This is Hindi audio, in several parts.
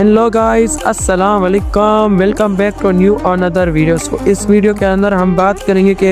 हेलो गाइस, अस्सलाम वालेकुम, welcome back to new another video. इस वीडियो के अंदर हम बात करेंगे कि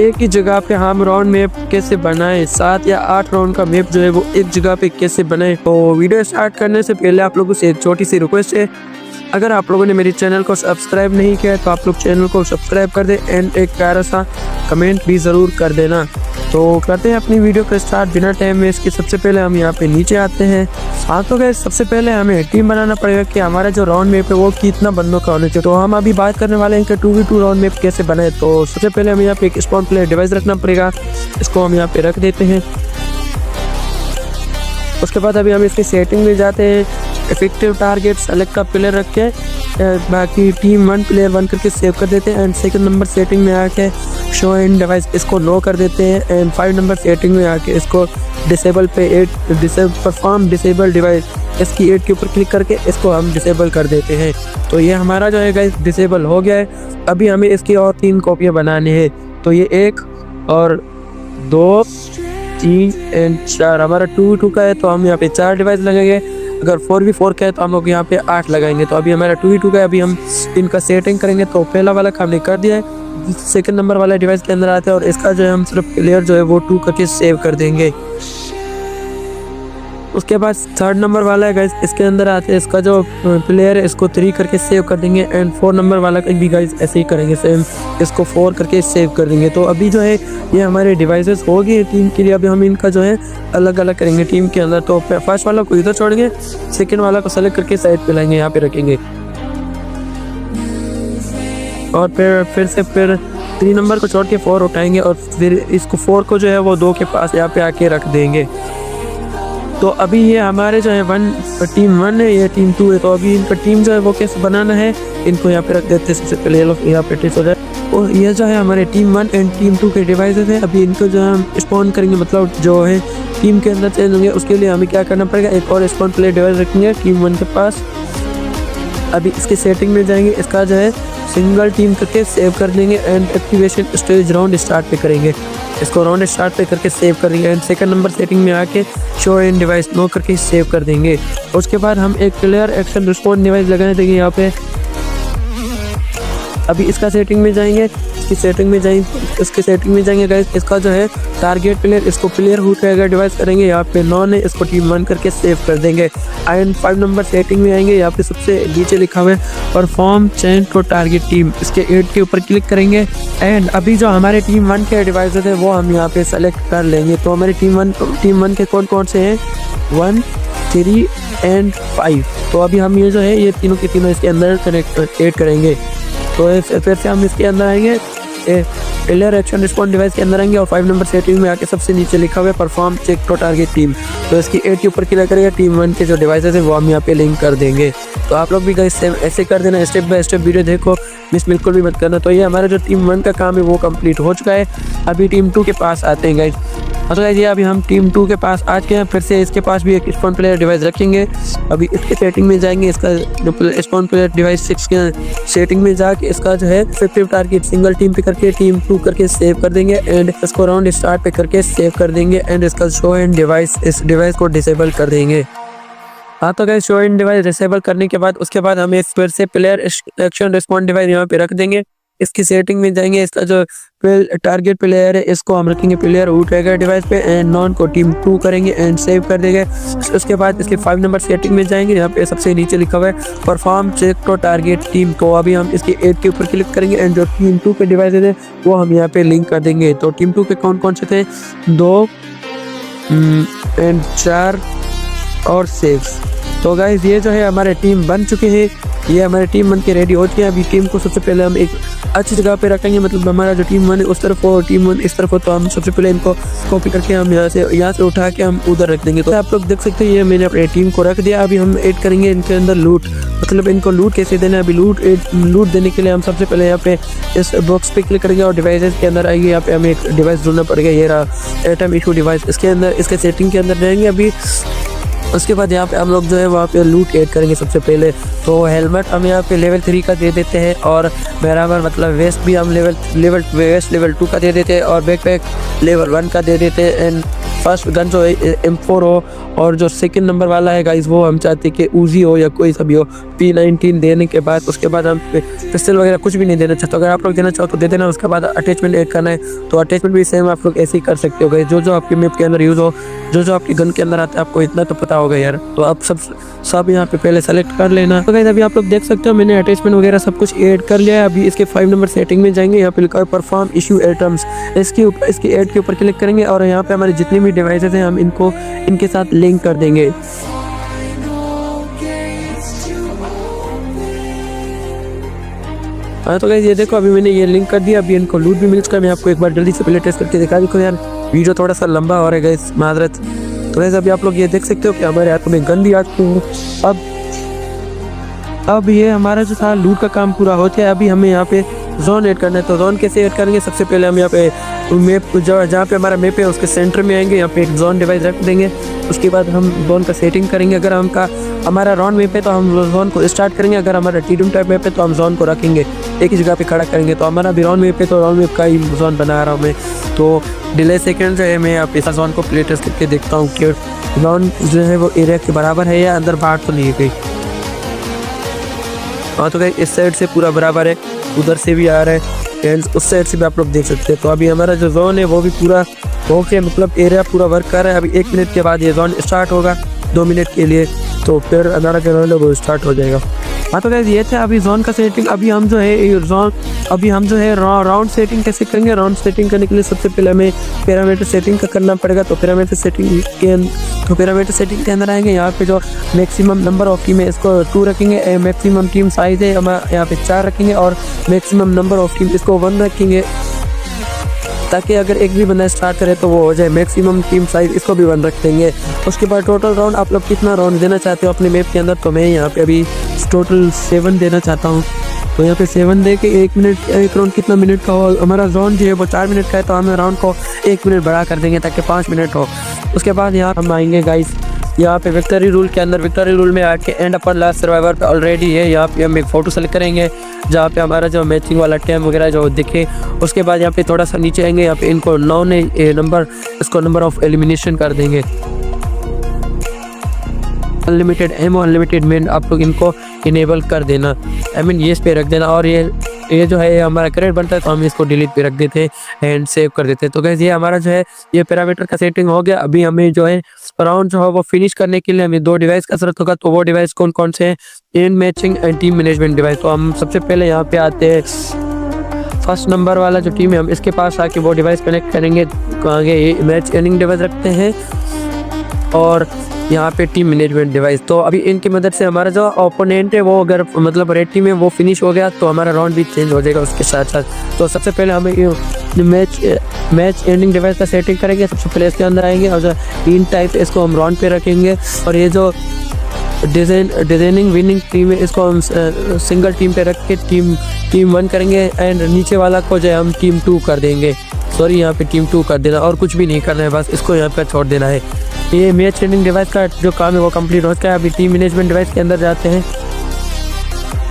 एक ही जगह पे हम राउंड मैप कैसे बनाएं। 7 या 8 राउंड का मैप जो है वो एक जगह पे कैसे बनाएं। तो वीडियो स्टार्ट करने से पहले आप लोगों से एक छोटी सी रिक्वेस्ट है, अगर आप लोगों ने मेरे चैनल को सब्सक्राइब नहीं किया है तो आप लोग चैनल को सब्सक्राइब कर दें एंड एक प्यारा सा कमेंट भी ज़रूर कर देना। तो करते हैं अपनी वीडियो का स्टार्ट बिना टाइम वेस्ट के। सबसे पहले हम यहाँ पे नीचे आते हैं। तो गैस सबसे पहले हमें टीम बनाना पड़ेगा कि हमारा जो राउंड मैप है वो कितना बंदों का होना चाहिए। तो हम अभी बात करने वाले हैं कि 2v2 राउंड मैप कैसे बनाए। तो सबसे पहले हमें यहाँ पे एक स्पॉन प्लेयर डिवाइस रखना पड़ेगा, इसको हम यहाँ पे रख देते हैं। उसके बाद अभी हम इसकी सेटिंग में जाते हैं, इफेक्टिव टारगेट सेलेक्ट का प्लेयर रख के बाकी टीम 1 प्लेयर 1 करके सेव कर देते हैं। एंड सेकंड नंबर सेटिंग में आके शो इन डिवाइस इसको लो कर देते हैं। एंड 5 नंबर सेटिंग में आके इसको डिसेबल पे 8 परफॉर्म डिसेबल डिवाइस इसकी 8 के ऊपर क्लिक करके इसको हम डिसेबल कर देते हैं। तो ये हमारा जो है गाइस डिसेबल हो गया है। अभी हमें इसकी और 3 कॉपियाँ बनानी है। तो ये 1 और 2 3 एंड 4 हमारा 2v2 का है, तो हम यहाँ पे 4 डिवाइस लगेंगे। अगर 4v4 का है तो हम लोग यहाँ पे 8 लगाएंगे। तो अभी हमारा 2v2 का है, अभी हम इनका सेटिंग करेंगे। तो पहला वाला काम हमने कर दिया है, सेकंड नंबर वाला डिवाइस के अंदर आते हैं और इसका जो है हम सिर्फ प्लेयर जो है वो 2 करके सेव कर देंगे। उसके बाद 3rd नंबर वाला है गाइस, इसके अंदर आते हैं, इसका जो प्लेयर है इसको 3 करके सेव कर देंगे। एंड 4 नंबर वाला भी गाइस ऐसे ही करेंगे, सेम इसको 4 करके सेव कर देंगे। तो अभी जो है ये हमारे डिवाइसेस हो गए टीम के लिए। अभी हम इनका जो है अलग अलग करेंगे टीम के अंदर। तो फर्स्ट वाला को इधर छोड़ेंगे, सेकंड वाला को सेलेक्ट करके साइड पे लाएंगे, यहाँ पे रखेंगे। और फिर 3 नंबर को छोड़ के 4 उठाएंगे और फिर इसको 4 को जो है वो 2 के पास यहाँ पे आके रख देंगे। तो अभी ये हमारे जो है टीम 1 है, ये टीम 2 है। तो अभी इनका टीम जो है वो कैसे बनाना है, इनको यहाँ पे रख देते हैं। सबसे पहले यहाँ पे टिप्स हो जाए। और ये जो है हमारे टीम 1 एंड टीम 2 के डिवाइसेस हैं। अभी इनको जो है हम स्पॉन करेंगे, मतलब जो है टीम के अंदर चेंज होंगे। उसके लिए हमें क्या करना पड़ेगा, एक और स्पॉन प्लेयर डिवाइस रखेंगे टीम 1 के पास। अभी इसकी सेटिंग में जाएंगे, इसका जो है सिंगल टीम करके सेव कर देंगे। And activation stage round start पे करेंगे, इसको राउंड स्टार्ट पे करके सेव कर देंगे। एंड सेकंड नंबर सेटिंग में आके शो इन डिवाइस नो करके सेव कर देंगे। उसके बाद हम एक प्लेयर एक्शन रिस्पॉन्स डिवाइस लगाने देंगे यहाँ पे। अभी इसका सेटिंग में जाएंगे, इसकी सेटिंग में जाएंगे गाइस। इसका जो है टारगेट प्लेयर, इसको प्लेयर हु ट्रैगर डिवाइस करेंगे, यहाँ पे नॉन है, इसको टीम 1 करके सेव कर देंगे। एंड 5 नंबर सेटिंग में आएंगे, यहाँ पे सबसे नीचे लिखा हुआ है perform change to target team, इसके 8 के ऊपर क्लिक करेंगे। एंड अभी जो हमारे टीम 1 के डिवाइस है वो हम यहाँ पे सेलेक्ट कर लेंगे। तो हमारे टीम 1 के कौन से हैं, 1 3 एंड 5। तो अभी हम ये जो है ये तीनों के तीनों इसके अंदर कनेक्ट ऐड करेंगे। तो फिर से हम इसके अंदर आएंगे, प्लेयर एक्शन रिस्पॉन्स डिवाइस के अंदर आएंगे और 5 नंबर सेटिंग में आके सबसे नीचे लिखा हुआ है perform check to target team. तो इसकी 8 के ऊपर क्लिक करेगा, टीम 1 के जो डिवाइसेस है वो हम यहाँ पे लिंक कर देंगे। तो आप लोग भी गाइस सेम ऐसे कर देना, स्टेप बाय स्टेप वीडियो देखो, मिस बिल्कुल भी मत करना। तो ये हमारा जो टीम 1 का काम है वो कंप्लीट हो चुका है। अभी टीम 2 के पास आते हैं गाइस। तो गाइस ये अभी हम टीम 2 के पास आ चुके हैं। फिर से इसके पास भी एक स्पॉन प्लेयर डिवाइस रखेंगे। अभी इसके सेटिंग में जाएंगे, इसका स्पॉन प्लेयर डिवाइस 6 के सेटिंग में जाके इसका जो है इफेक्टिव टारगेट सिंगल टीम पे करके टीम 2 करके सेव कर देंगे। एंड इसको राउंड स्टार्ट पे करके सेव कर देंगे। एंड इसका शो इन डिवाइस, इस डिवाइस को डिसेबल कर देंगे। तो guys show in device disable करने के बाद उसके बाद हमें फिर से प्लेयर एक्शन रिस्पॉन्स डिवाइस यहाँ पे रख देंगे। इसकी सेटिंग में जाएंगे, इसका जो टारगेट प्लेयर है इसको हम रखेंगे प्लेयर हु ट्रैगर डिवाइस पे। एंड नॉन को टीम 2 करेंगे एंड सेव कर देंगे। उसके बाद इसके 5 नंबर सेटिंग में जाएंगे, यहाँ पे सबसे नीचे लिखा हुआ है perform check to target team. तो अभी हम इसके 8 के ऊपर क्लिक करेंगे एंड जो टीम 2 के डिवाइस है वो हम यहाँ पे लिंक कर देंगे। तो टीम 2 के कौन से थे, 2 एंड 4 और 6। तो गाइस ये जो है हमारे टीम बन चुके हैं, ये हमारे टीम 1 के रेडी हो चुके हैं। अभी टीम को सबसे पहले हम एक अच्छी जगह पे रखेंगे, मतलब हमारा जो टीम 1 है उस तरफ हो, टीम 1 इस तरफ हो। तो हम सबसे पहले इनको कॉपी करके हम यहाँ से उठा के हम उधर रख देंगे। तो आप लोग देख सकते हैं ये मैंने अपने टीम को रख दिया। अभी हम ऐड करेंगे इनके अंदर लूट, मतलब इनको लूट कैसे देना है। अभी लूट देने के लिए हम सबसे पहले यहाँ पे इस बॉक्स पे क्लिक करेंगे और डिवाइसेस के अंदर आएंगे। यहाँ पे हमें एक डिवाइस ढूंढना पड़ेगा, ये रहा एटम इशू डिवाइस। इसके अंदर इसके सेटिंग के अंदर जाएंगे। अभी उसके बाद यहाँ पे हम लोग जो है वहाँ पे लूट ऐड करेंगे सबसे पहले। तो हेलमेट हम यहाँ पे लेवल 3 का दे देते हैं और बराबर मतलब वेस्ट भी हम लेवल 2 का दे देते हैं और बैकपैक लेवल 1 का दे देते हैं। एंड फर्स्ट गन जो है M4 हो, और जो सेकंड नंबर वाला है गाइस वो हम चाहते हैं कि उजी हो या कोई सा भी हो। P19 देने के बाद उसके बाद हम पिस्टल वगैरह कुछ भी नहीं देना चाहते। अगर आप लोग देना चाहो तो दे देना। उसके बाद अटैचमेंट ऐड करना है तो अटैचमेंट भी सेम आप लोग ऐसे ही कर सकते हो गाइस। जो आपकी मैप के अंदर यूज़ हो, जो आपकी गन के अंदर आता है, आपको इतना तो पता होगा यार। तो आप सब यहाँ पे पहले सेलेक्ट कर लेना। तो गाइस अभी आप लोग देख सकते हो मैंने अटैचमेंट वगैरह सब कुछ ऐड कर लिया है। अभी इसके 5 नंबर सेटिंग में जाएंगे, यहाँ पे लिखा है परफॉर्म इशू आइटम्स, इसकी ऐड के ऊपर क्लिक करेंगे और यहाँ पे हमारे जितनी भी डिवाइसेस हैं हम इनको इनके साथ लिंक कर देंगे। हाँ तो गाइस ये देखो अभी मैंने ये लिंक कर दिया। अभी इनको लूट भी मिल चुका है। मैं आपको एक बार जल्दी से पहले टेस्ट करके दिखा दूँ यार, वीडियो थोड़ा सा लंबा हो रहा है गाइस, माजरत। तो गाइस अभी आप लोग ये देख सकते हो कि हमारे हाथों में गन भी आ चुकी है। अब ये हमारा जो था लूट का काम पूरा हो गया है। अभी हमें यहाँ पे जोन ऐड करना है। तो जोन कैसे ऐड करेंगे, सबसे पहले हम यहाँ पे मैप जहाँ पे हमारा मैप है उसके सेंटर में आएंगे, यहाँ पे एक जोन डिवाइस रख देंगे। उसके बाद हम जोन का सेटिंग करेंगे। अगर हमारा राउंड मैप है तो हम जोन को स्टार्ट करेंगे। अगर हमारा टीडम टाइप मैप है तो हम जोन को रखेंगे, एक ही जगह पे खड़ा करेंगे। तो हमारा भी राउंड मैप है तो राउंड मैप का ही जोन बना रहा हूँ मैं। तो डिले सेकेंड जो है मैं आप इस जोन को प्ले टेस्ट करके देखता हूँ कि जोन जो है वो एरिया के बराबर है या अंदर बाहर तो नहीं है कहीं। हाँ तो इस साइड से पूरा बराबर है, उधर से भी आ रहा है एंड उस साइड से भी आप लोग देख सकते हैं। तो अभी हमारा जो जोन है वो भी पूरा ओके, मतलब एरिया पूरा वर्क कर रहा है। अभी 1 मिनट के बाद ये जोन स्टार्ट होगा 2 मिनट के लिए, तो फिर हमारा जो है वो स्टार्ट हो जाएगा। हाँ तो गाइस ये था अभी जोन का सेटिंग। अभी हम जो है राउंड सेटिंग कैसे करेंगे। राउंड सेटिंग करने के लिए सबसे पहले हमें पैरामीटर सेटिंग का करना पड़ेगा। तो पैरामीटर सेटिंग के अंदर आएंगे। यहाँ पे जो मैक्सिमम नंबर ऑफ टीम है इसको 2 रखेंगे। मैक्सिमम टीम साइज है हम यहाँ पे 4 रखेंगे और मैक्सिमम नंबर ऑफ टीम इसको 1 रखेंगे, ताकि अगर एक भी बंदा स्टार्ट करे तो वो हो जाए। मैक्सिमम टीम साइज इसको भी 1 रख देंगे। उसके बाद टोटल राउंड आप लोग कितना राउंड देना चाहते हो अपने मैप के अंदर। तो मैं यहाँ पे अभी टोटल 7 देना चाहता हूँ। तो यहाँ पे 7 दे के 1 राउंड कितना मिनट का हो। हमारा राउंड जो है वो 4 मिनट का है तो हम राउंड को 1 मिनट बढ़ा कर देंगे ताकि 5 मिनट हो। उसके बाद यहाँ हम आएंगे गाइस यहाँ पे विक्ट्री रूल के अंदर। विक्ट्री रूल में आके एंड अपन लास्ट सर्वाइवर पे ऑलरेडी है। यहाँ पे हम एक फ़ोटो सेलेक्ट करेंगे जहाँ पे हमारा जो मैचिंग वाला टाइम वगैरह जो दिखे। उसके बाद यहाँ पे थोड़ा सा नीचे आएंगे, यहाँ पे इनको 9 नंबर इसको नंबर ऑफ एलिमिनेशन कर देंगे। अनलिमिटेड एमो अनलिमिटेड मेन आप लोग इनको इनेबल कर देना, आई मीन येस पे रख देना। और ये जो है हमारा करेक्ट बनता है तो हम इसको डिलीट पे रख देते हैं एंड सेव कर देते हैं। तो गाइस ये हमारा जो है ये पैरामीटर का सेटिंग हो गया। अभी हमें जो है राउंड जो है वो फिनिश करने के लिए हमें 2 डिवाइस का जरूरत होगा। तो वो डिवाइस कौन कौन से हैं, इन matching and team management device. तो हम सबसे पहले यहाँ पे आते हैं फर्स्ट नंबर वाला जो टीम है, हम इसके पास आके वो डिवाइस कनेक्ट करेंगे। आगे मैच एंडिंग डिवाइस रखते हैं और यहाँ पे टीम मैनेजमेंट डिवाइस। तो अभी इनकी मदद से हमारा जो ओपोनेंट है वो अगर मतलब रेड टीम है वो फिनिश हो गया तो हमारा राउंड भी चेंज हो जाएगा उसके साथ साथ। तो सबसे पहले हमें मैच एंडिंग डिवाइस का सेटिंग करेंगे। सबसे पहले इसके अंदर आएंगे और जो इन टाइप इसको हम राउंड पे रखेंगे। और ये जो डिजाइनिंग विनिंग टीम है इसको हम सिंगल टीम पे रख के टीम 1 करेंगे एंड नीचे वाला को जो है हम टीम 2 कर देंगे। सॉरी यहाँ पे टीम 2 कर देना और कुछ भी नहीं करना है, बस इसको यहाँ पे छोड़ देना है। ये मैच एंडिंग डिवाइस का जो काम है वो कंप्लीट हो चुका है। अभी टीम मैनेजमेंट डिवाइस के अंदर जाते हैं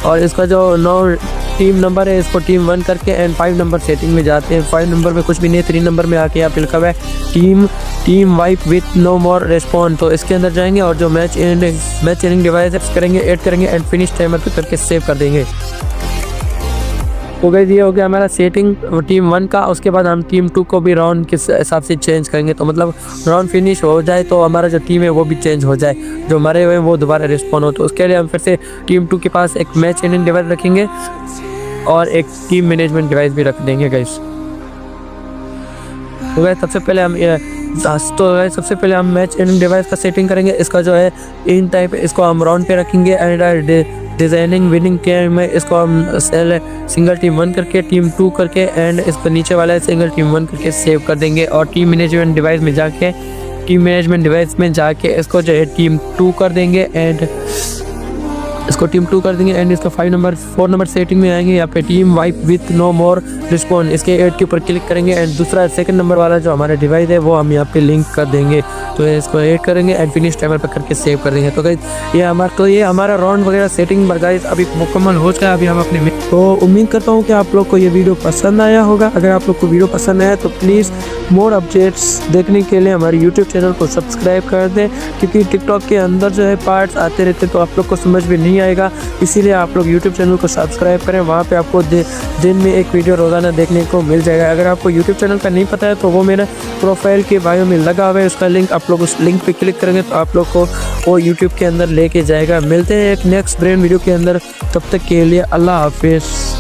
और इसका जो 9 टीम नंबर है इसको टीम 1 करके एंड 5 नंबर सेटिंग में जाते हैं। 5 नंबर में कुछ भी नहीं, 3 नंबर में आके यहाँ पे लिखा हुआ है team wipe with no more respond. तो इसके अंदर जाएंगे और जो मैच एंडिंग डिवाइस करेंगे ऐड करेंगे एंड फिनिश टाइमर पे करके सेव कर देंगे। तो गाइस ये हो गया हमारा सेटिंग टीम 1 का। उसके बाद हम टीम 2 को भी राउंड के हिसाब से चेंज करेंगे। तो मतलब राउंड फिनिश हो जाए तो हमारा जो टीम है वो भी चेंज हो जाए, जो मरे हुए वो दोबारा रिस्पॉन हो। तो उसके लिए हम फिर से टीम 2 के पास एक मैच एंडिंग डिवाइस रखेंगे और एक टीम मैनेजमेंट डिवाइस भी रख देंगे गाइस। तो गाइस सबसे पहले हम मैच एंडिंग डिवाइस का सेटिंग करेंगे। इसका जो है इन टाइप इसको हम राउंड पे रखेंगे एंड डिजाइनिंग विनिंग के में इसको हम सिंगल टीम 1 करके टीम 2 करके एंड इसको नीचे वाला सिंगल टीम 1 करके सेव कर देंगे। और टीम मैनेजमेंट डिवाइस में जाके इसको जो है टीम 2 कर देंगे एंड इसको टीम 2 कर देंगे एंड इसका 4 नंबर सेटिंग में आएंगे, यहाँ पे team wipe with no more respond, इसके ऐड के ऊपर क्लिक करेंगे एंड दूसरा सेकंड नंबर वाला जो हमारा डिवाइस है वो हम यहाँ पे लिंक कर देंगे। तो इसको ऐड करेंगे एंड फिनिश टाइमर पर करके सेव कर देंगे। तो गाइस ये हमारा राउंड वगैरह सेटिंग पर गाइस अभी मुकम्मल हो चुका है। अभी हम अपने तो उम्मीद करता हूँ कि आप लोग को ये वीडियो पसंद आया होगा। अगर आप लोग को वीडियो पसंद आया तो प्लीज़ मोर अपडेट्स देखने के लिए हमारे यूट्यूब चैनल को सब्सक्राइब कर दें, क्योंकि टिकटॉक के अंदर जो है पार्ट्स आते रहते तो आप लोग को समझ में नहीं आएगा, इसीलिए आप लोग यूट्यूब चैनल को सब्सक्राइब करें। वहाँ पे आपको दिन में एक वीडियो रोज़ाना देखने को मिल जाएगा। अगर आपको यूट्यूब चैनल का नहीं पता है तो वो मेरा प्रोफाइल के बायो में लगा हुआ है, उसका लिंक आप लोग उस लिंक पे क्लिक करेंगे तो आप लोग को वो यूट्यूब के अंदर लेके जाएगा। मिलते हैं एक नेक्स्ट ब्रेन वीडियो के अंदर, तब तक के लिए अल्लाह हाफिज़।